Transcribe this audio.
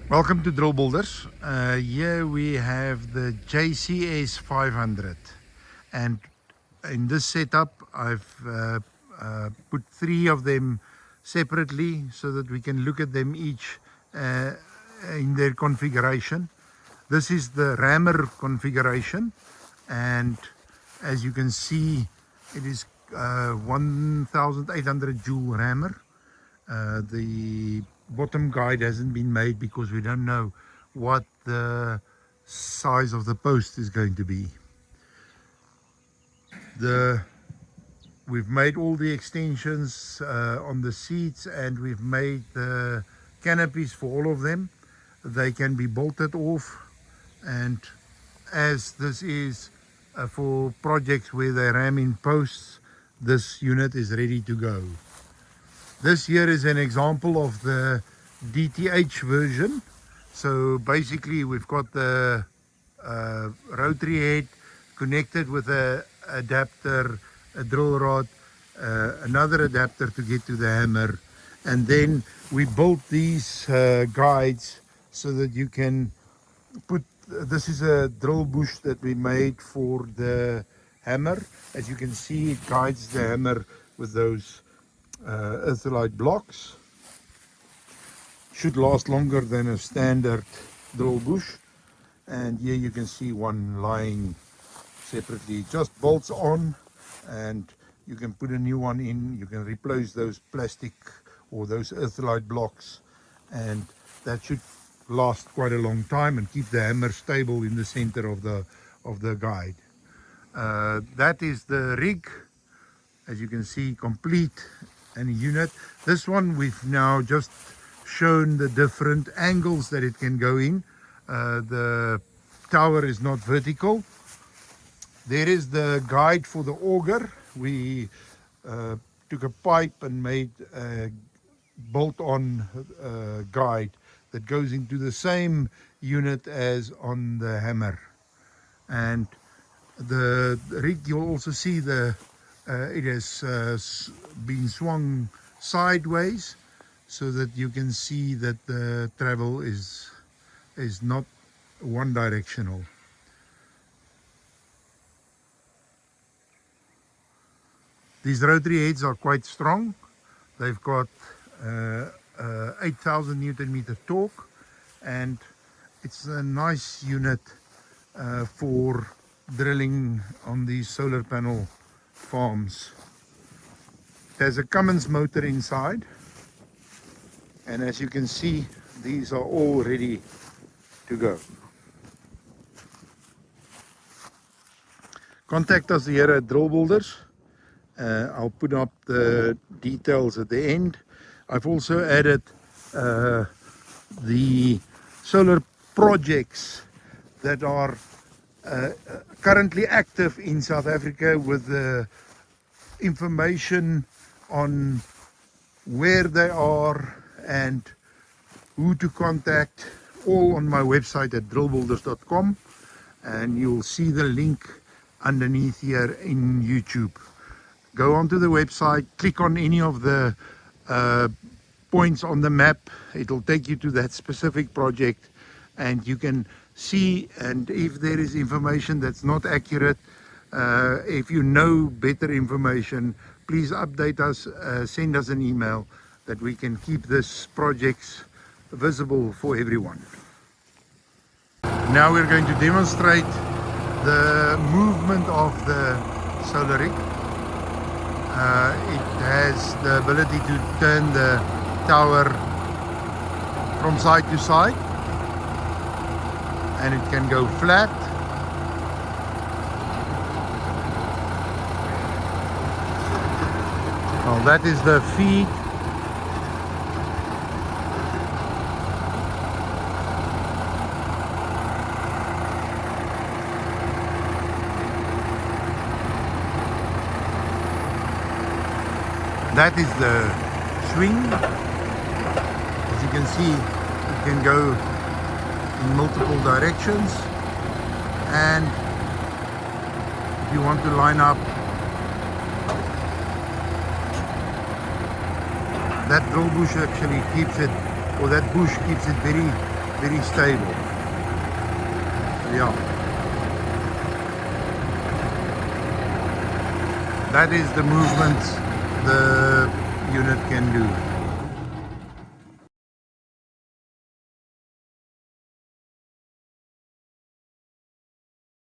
Welcome to Drill Builders. Here we have the JCS 500, and in this setup I've put three of them separately so that we can look at them each uh, in their configuration. This is the rammer configuration, and as you can see it is 1800 joule rammer. The bottom guide hasn't been made because we don't know what the size of the post is going to be. We've made all the extensions on the seats, and we've made the canopies for all of them. They can be bolted off, and as this is for projects where they ram in posts, this unit is ready to go. This here is an example of the DTH version. So basically we've got the rotary head connected with a adapter, a drill rod, another adapter to get to the hammer, and then we built these guides so that you can put, this is a drill bush that we made for the hammer. As you can see, it guides the hammer with those earthelite blocks. Should last longer than a standard drill bush. And here you can see one lying separately. It just bolts on, and you can put a new one in. You can replace those plastic or those earthelite blocks, and that should last quite a long time and keep the hammer stable in the center of the guide. That is the rig, as you can see, complete and unit. This one we've now just shown the different angles that it can go in. The tower is not vertical. There is the guide for the auger. We took a pipe and made a bolt-on guide that goes into the same unit as on the hammer. And the rig, you'll also see the it has been swung sideways so that you can see that the travel is not one directional. These rotary heads are quite strong. They've got 8,000 Newton meter torque, and it's a nice unit for drilling on these solar panel farms. There's a Cummins motor inside, and as you can see, these are all ready to go. Contact us here at Drill Builders. I'll put up the details at the end. I've also added the solar projects that are currently active in South Africa, with the information on where they are and who to contact, all on my website at drillbuilders.com, and you'll see the link underneath here in YouTube. Go onto the website, click on any of the points on the map. It'll take you to that specific project, and you can see, and if there is information that's not accurate, if you know better information, please update us, send us an email, that we can keep this projects visible for everyone. Now we're going to demonstrate the movement of the solar rig. It has the ability to turn the tower from side to side, and it can go flat. Well, that is the feed. That is the swing. As you can see, it can go in multiple directions, and if you want to line up, that drill bush actually keeps it, or that bush keeps it very very stable. Yeah. That is the movement the unit can do.